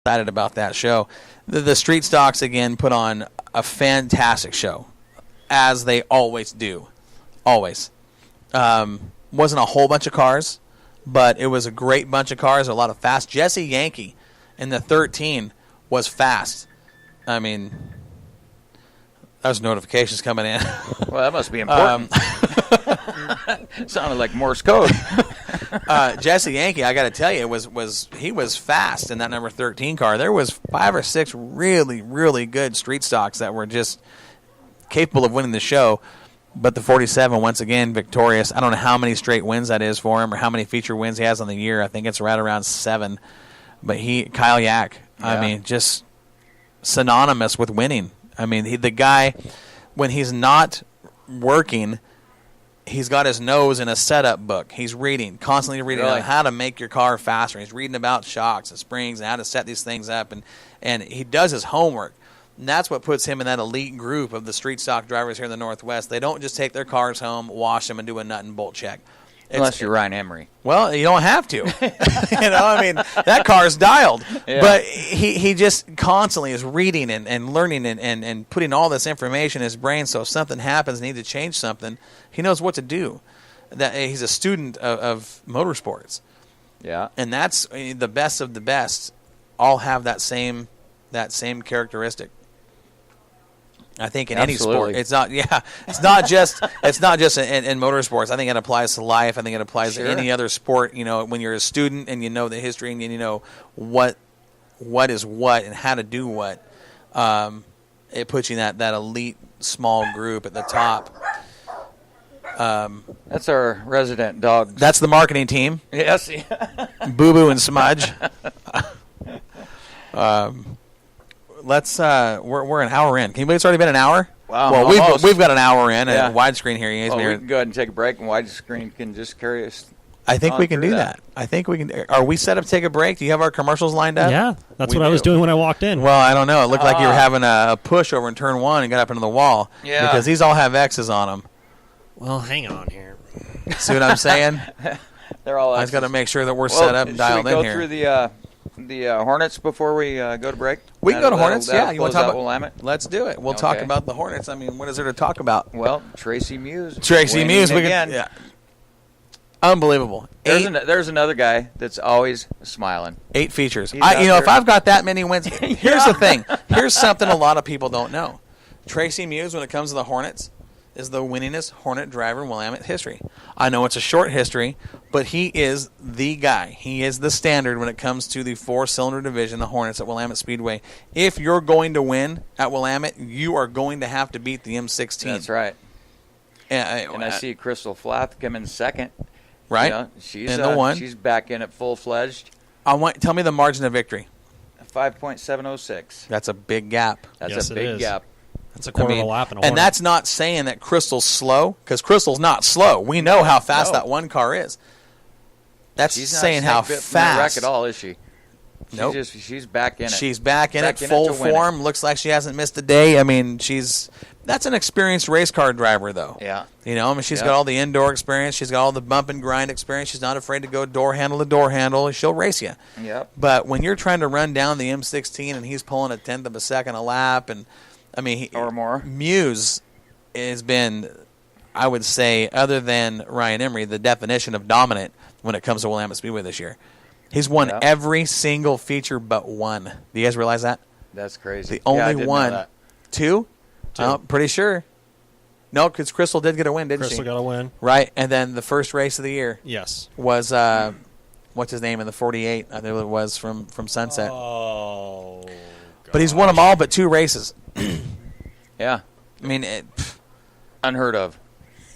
excited about that show. The Street Stocks, again, put on a fantastic show, as they always do. Always. Wasn't a whole bunch of cars, but it was a great bunch of cars, a lot of fast. Jesse Yankee in the 13 was fast. I mean, there's notifications coming in. Well, that must be important. Sounded like Morse code. Jesse Yankee, I got to tell you, he was fast in that number 13 car. There was 5 or 6 really, really good street stocks that were just capable of winning the show. But the 47, once again, victorious. I don't know how many straight wins that is for him or how many feature wins he has on the year. I think it's right around 7. But Kyle Yack, yeah. I mean, just synonymous with winning. I mean, the guy, when he's not working, he's got his nose in a setup book. He's constantly reading on how to make your car faster. He's reading about shocks and springs and how to set these things up. And he does his homework. And that's what puts him in that elite group of the street stock drivers here in the Northwest. They don't just take their cars home, wash them, and do a nut and bolt check. Unless you're Ryan Emery. Well, you don't have to. I mean, that car's dialed. Yeah. But he just constantly is reading and learning and putting all this information in his brain, so if something happens and he needs to change something, he knows what to do. That he's a student of motorsports. Yeah. And that's the best of the best all have that same characteristic. I think in Absolutely. any sport, it's not. Yeah, it's not just in motorsports. I think it applies to life. I think it applies to any other sport. You know, when you're a student and you know the history and you know what is what and how to do what, it puts you in that elite small group at the top. That's our resident dogs. That's the marketing team. Yes. Boo Boo and Smudge. We're an hour in. Can you believe it's already been an hour? Wow. Well, we've got an hour in and widescreen here. We can go ahead and take a break, and widescreen can just carry us. I think we can do that. I think we can. Are we set up to take a break? Do you have our commercials lined up? Yeah, that's what I was doing when I walked in. Well, I don't know. It looked like you were having a push over in turn 1 and got up into the wall. Yeah. Because these all have X's on them. Well, hang on here. See what I'm saying? They're all X's. I just got to make sure that we're set up and dialed in here. Should we go through the Hornets before we go to break? We can go to Hornets, yeah. You want to talk about Willamette? Let's do it. We'll talk about the Hornets. I mean, what is there to talk about? Well, Tracy Muse. Yeah. Unbelievable. There's another guy that's always smiling. 8 features. If I've got that many wins, here's the thing. Here's something a lot of people don't know. Tracy Muse, when it comes to the Hornets, is the winningest Hornet driver in Willamette history. I know it's a short history, but he is the guy. He is the standard when it comes to the 4-cylinder division, the Hornets at Willamette Speedway. If you're going to win at Willamette, you are going to have to beat the M16. That's right. And I see Crystal Flath come in second. Right. You know, she's back in it full-fledged. Tell me the margin of victory. 5.706. That's a big gap. That's a big gap. That's a quarter of a lap in a Hornet. And that's not saying that Crystal's slow, because Crystal's not slow. We know how fast that one car is. That's saying how fast. Not wreck at all, is she? Nope. She's back in it. She's back in it, full form. Looks like she hasn't missed a day. I mean, that's an experienced race car driver, though. Yeah. She's got all the indoor experience. She's got all the bump and grind experience. She's not afraid to go door handle to door handle. She'll race you. Yep. But when you're trying to run down the M16 and he's pulling a 1/10 of a second a lap, and or more. Muse has been, I would say, other than Ryan Emery, the definition of dominant when it comes to Willamette Speedway this year. He's won every single feature but one. Do you guys realize that? That's crazy. The only one. Two? Pretty sure. No, because Crystal did get a win, didn't she? Crystal got a win. Right, and then the first race of the year. Yes. Was, what's his name, in the 48, I think it was, from Sunset. Oh, but he's won them all but 2 races. Yeah. I mean, unheard of.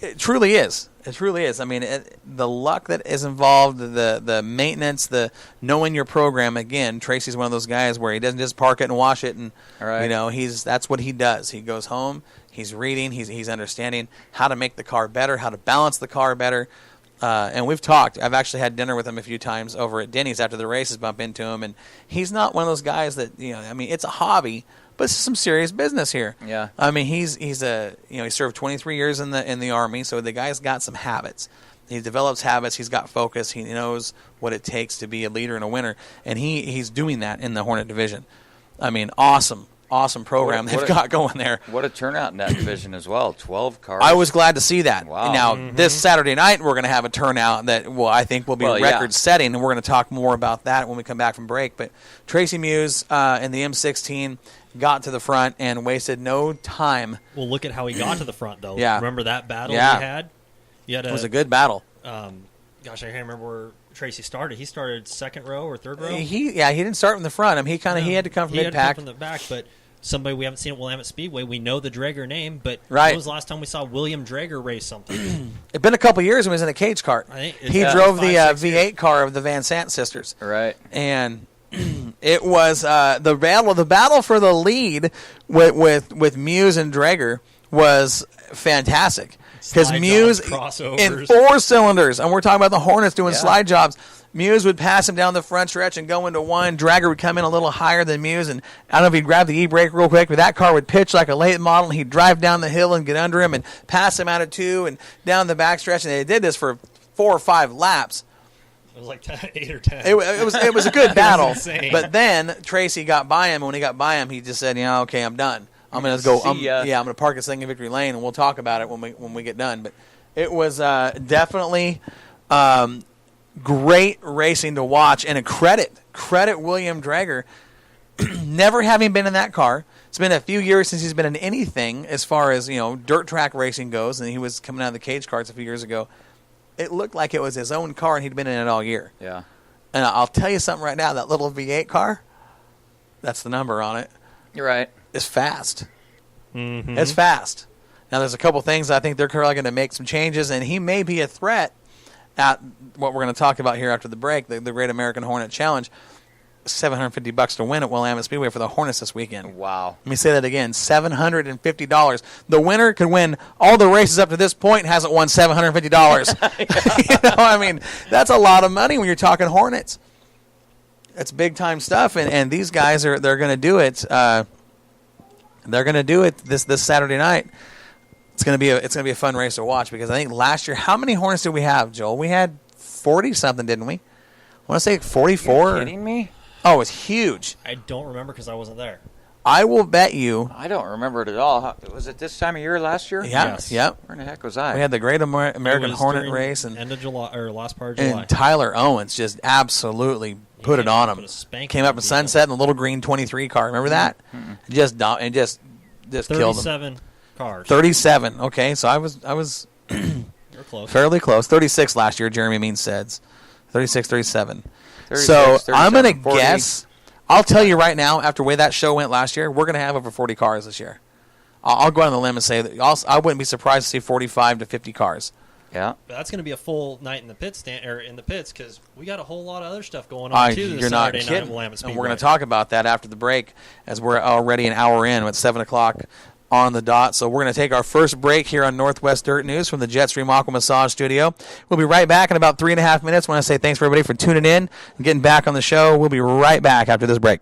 It truly is. It truly is. I mean, the luck that is involved, the maintenance, the knowing your program. Again, Tracy's one of those guys where he doesn't just park it and wash it, and that's what he does. He goes home, he's reading, he's understanding how to make the car better, how to balance the car better. And we've talked. I've actually had dinner with him a few times over at Denny's after the races, bump into him, and he's not one of those guys that it's a hobby, but it's some serious business here. Yeah. I mean, he served 23 years in the Army, so the guy's got some habits. He develops habits. He's got focus. He knows what it takes to be a leader and a winner, and he's doing that in the Hornet division. I mean, awesome program they've got going there. What a turnout in that division as well. 12 cars. I was glad to see that. Wow. Now, this Saturday night, we're going to have a turnout that I think will be record-setting, and we're going to talk more about that when we come back from break. But Tracy Muse in the M16 got to the front and wasted no time. Well, look at how he got to the front, though. Yeah. Remember that battle he had? It was a good battle. Gosh, I can't remember where Tracy started. He started second row or third row? He didn't start from the front. He had to come from mid-pack. He had to come from the back, but somebody we haven't seen at Willamette Speedway. We know the Drager name, but right. when was the last time we saw William Drager race something? It's been a couple years when he was in a cage cart. He drove the V8 car of the Van Sant sisters. Right. And it was the battle for the lead with Muse and Drager was fantastic. Because Muse in 4 cylinders, and we're talking about the Hornets doing slide jobs. Muse would pass him down the front stretch and go into 1. Drager would come in a little higher than Muse, and I don't know if he'd grab the e-brake real quick, but that car would pitch like a late model, and he'd drive down the hill and get under him and pass him out of 2 and down the back stretch, and they did this for 4 or 5 laps. It was like 8 or 10. It was a good battle, insane. But then Tracy got by him, and when he got by him, he just said, okay, I'm done. I'm going to go. I'm going to park this thing in Victory Lane, and we'll talk about it when we get done. But it was definitely great racing to watch, and a credit William Drager, never having been in that car. It's been a few years since he's been in anything as far as dirt track racing goes, and he was coming out of the cage carts a few years ago. It looked like it was his own car, and he'd been in it all year. Yeah. And I'll tell you something right now. That little V8 car, that's the number on it. You're right. It's fast. Mm-hmm. It's fast. Now, there's a couple things I think they're currently going to make some changes, and he may be a threat at what we're going to talk about here after the break, the Great American Hornet Challenge. $750 to win at Willamette Speedway for the Hornets this weekend. Wow. Let me say that again, $750. The winner could win all the races up to this point and hasn't won $750. That's a lot of money when you're talking Hornets. That's big-time stuff, and these guys they're going to do it. They're going to do it this Saturday night. It's going to be a fun race to watch, because I think last year, how many Hornets did we have, Joel? We had 40-something, didn't we? I want to say 44. Are you kidding me? Oh, it was huge. I don't remember because I wasn't there. I will bet you. I don't remember it at all. Was it this time of year last year? Yeah. Yes. Yep. Where the heck was I? We had the Great American Hornet race, and end of July or last part of July. And Tyler Owens just absolutely put it on him. Came up in Sunset in the little green 23 car. Remember that? Mm-hmm. Just killed him. 37 cars. 37. Okay, so I was You're close. fairly close. 36 last year. Jeremy Means says 36, 37. 36, So 37, I'm going to 40. guess. I'll tell you right now, after the way that show went last year, we're going to have over 40 cars this year. I'll go on the limb and say that I wouldn't be surprised to see 45 to 50 cars. Yeah. That's going to be a full night in the pits because we got a whole lot of other stuff going on too. You're This not Saturday night kidding. at Willamette Speedway. And we're going to talk about that after the break, as we're already an hour in. It's 7 o'clock on the dot. So we're going to take our first break here on Northwest Dirt News from the Jetstream Aqua Massage Studio. We'll be right back in about 3.5 minutes. I want to say thanks for everybody for tuning in and getting back on the show. We'll be right back after this break.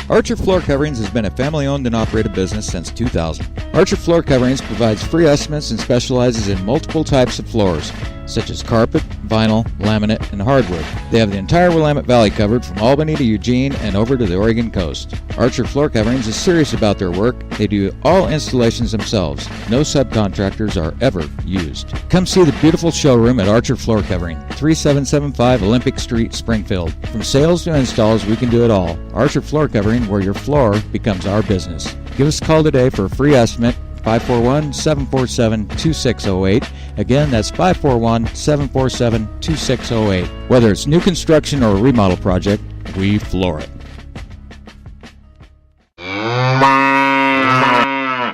Archer Floor Coverings has been a family-owned and operated business since 2000. Archer Floor Coverings provides free estimates and specializes in multiple types of floors, such as carpet, vinyl, laminate, and hardwood. They have the entire Willamette Valley covered from Albany to Eugene and over to the Oregon coast. Archer Floor Coverings is serious about their work. They do all installations themselves. No subcontractors are ever used. Come see the beautiful showroom at Archer Floor Covering, 3775 Olympic Street, Springfield. From sales to installs, we can do it all. Archer Floor Covering, where your floor becomes our business. Give us a call today for a free estimate, 541-747-2608. Again, that's 541-747-2608. Whether it's new construction or a remodel project, we floor it.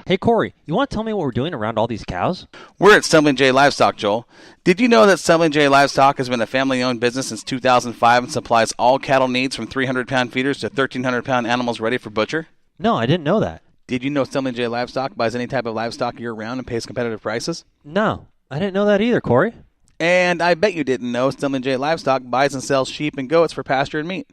Hey, Corey, you want to tell me what we're doing around all these cows? We're at Stumbling J Livestock, Joel. Did you know that Stumbling J Livestock has been a family-owned business since 2005 and supplies all cattle needs from 300-pound feeders to 1,300-pound animals ready for butcher? No, I didn't know that. Did you know Stumbling J Livestock buys any type of livestock year-round and pays competitive prices? No, I didn't know that either, Corey. And I bet you didn't know Stumlin J Livestock buys and sells sheep and goats for pasture and meat.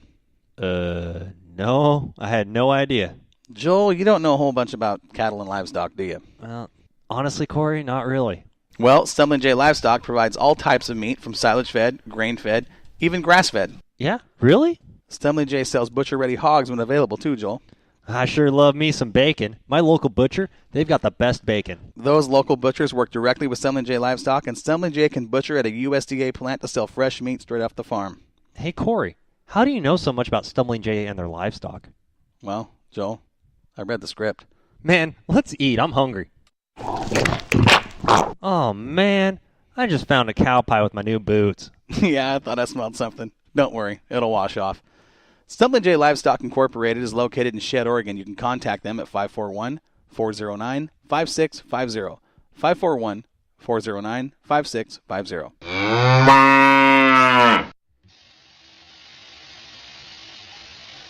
No, I had no idea. Joel, you don't know a whole bunch about cattle and livestock, do you? Well, honestly, Corey, not really. Well, Stumlin J Livestock provides all types of meat from silage-fed, grain-fed, even grass-fed. Yeah, really? Stumlin J sells butcher-ready hogs when available, too, Joel. I sure love me some bacon. My local butcher, they've got the best bacon. Those local butchers work directly with Stumlin J Livestock, and Stumlin J can butcher at a USDA plant to sell fresh meat straight off the farm. Hey, Corey, how do you know so much about Stumbling Jay and their livestock? Well, Joel, I read the script. Man, let's eat. I'm hungry. Oh, man. I just found a cow pie with my new boots. Yeah, I thought I smelled something. Don't worry, it'll wash off. Stumlin J Livestock Incorporated is located in Shed, Oregon. You can contact them at 541-409-5650. 541-409-5650.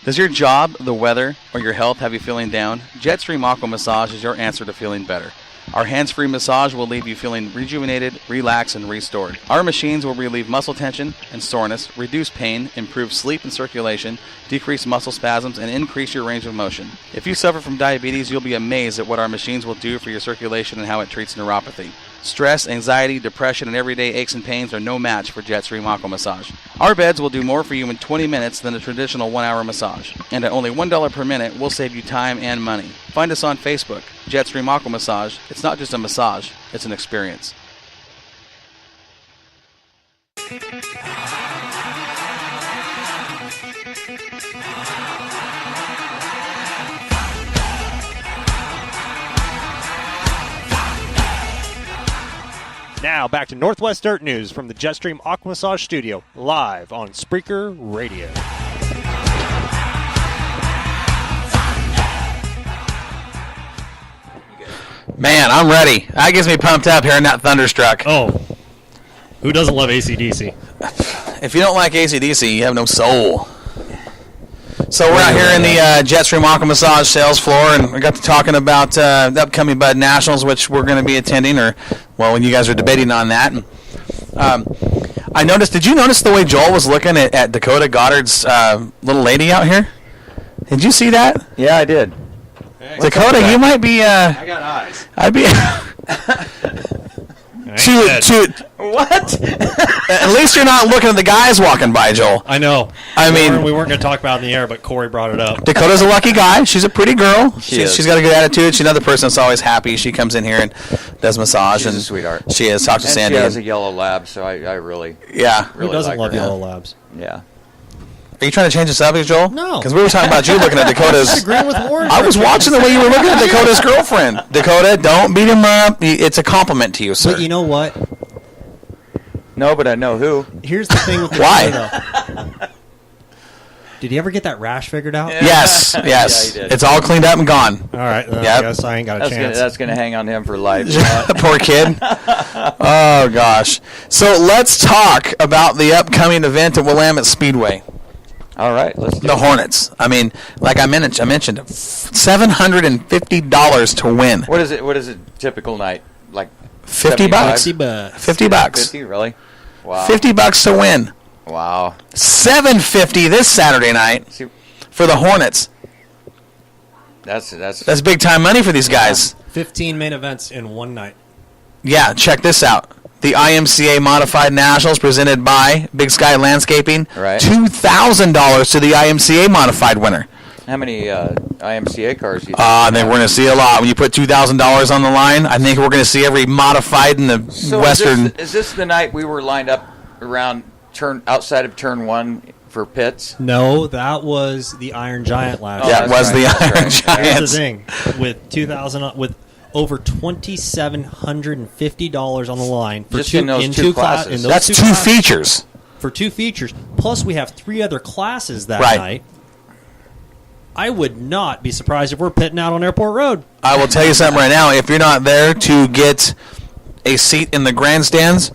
Does your job, the weather, or your health have you feeling down? Jetstream Aqua Massage is your answer to feeling better. Our hands-free massage will leave you feeling rejuvenated, relaxed, and restored. Our machines will relieve muscle tension and soreness, reduce pain, improve sleep and circulation, decrease muscle spasms, and increase your range of motion. If you suffer from diabetes, you'll be amazed at what our machines will do for your circulation and how it treats neuropathy. Stress, anxiety, depression, and everyday aches and pains are no match for Jetstream Aqua Massage. Our beds will do more for you in 20 minutes than a traditional 1-hour massage. And at only $1 per minute, we'll save you time and money. Find us on Facebook, Jetstream Aqua Massage. It's not just a massage, it's an experience. Now back to Northwest Dirt News from the Jetstream Aqua Massage Studio, live on Spreaker Radio. Man, I'm ready. That gets me pumped up hearing that Thunderstruck. Oh, who doesn't love AC/DC? If you don't like AC/DC, you have no soul. So we're out here in the Jetstream Aqua Massage sales floor, and we got to talking about the upcoming Bud Nationals, which we're going to be attending, or, well, when you guys are debating on that. And, I noticed, did you notice the way Joel was looking at Dakota Goddard's little lady out here? Did you see that? Yeah, I did. Hey, Dakota, you might be, I got eyes. I'd be... What? At least you're not looking at the guys walking by, Joel. I know. I mean, we weren't going to talk about it in the air, but Corey brought it up. Dakota's a lucky guy. She's a pretty girl. She's got a good attitude. She's another person that's always happy. She comes in here and does massage. She's and a sweetheart. She is. Talk to And Sandy. she has a yellow lab, so I really, Yeah. Who really doesn't like love her. yellow labs? Yeah. Are you trying to change the subject, Joel? No. Because we were talking about you looking at Dakota's. Agreeing with Warren. I was watching the way you were looking at Dakota's girlfriend. Dakota, don't beat him up. It's a compliment to you, sir. But you know what? No, but I know who. Here's the thing with the Why? though. Did he ever get that rash figured out? Yes. Yeah, he did. It's all cleaned up and gone. All right, then Yep. I guess I ain't got a chance. That's gonna hang on him for life. Poor kid. Oh, gosh. So let's talk about the upcoming event at Willamette Speedway. All right, let's do The it. Hornets. I mean, like I mentioned, $750 to win. What is it? What is a typical night? Like 50 bucks. 75? $50. 50 bucks. 50, really? Wow. 50 bucks to win. Wow. $750 this Saturday night See, for the Hornets. that's Big time money for these guys. 15 main events in one night. Yeah, check this out. The IMCA Modified Nationals presented by Big Sky Landscaping. Right. $2,000 to the IMCA Modified winner. how many IMCA cars do you think? I think we're going to see a lot. When you put $2,000 on the line, I think we're going to see every modified in the So Western. Is this the night we were lined up around outside of turn 1 for pits? No, that was the Iron Giant last year. That that's was right, the that's Iron right. Giants. Here's the thing: with over $2,750 on the line for Just in those two classes. That's two classes, features. for two features. Plus, we have 3 other classes that Right. night. I would not be surprised if we're pitting out on Airport Road. I will tell you something right now. If you're not there to get a seat in the grandstands,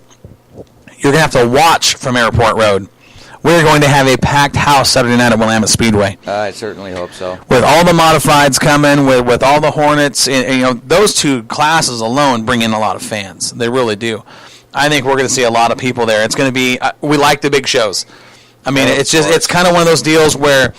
you're going to have to watch from Airport Road. We're going to have a packed house Saturday night at Willamette Speedway. I certainly hope so. With all the modifieds coming, with all the Hornets, and, those two classes alone bring in a lot of fans. They really do. I think we're going to see a lot of people there. It's going to be we like the big shows. I mean, Oh, it's kind of one of those deals where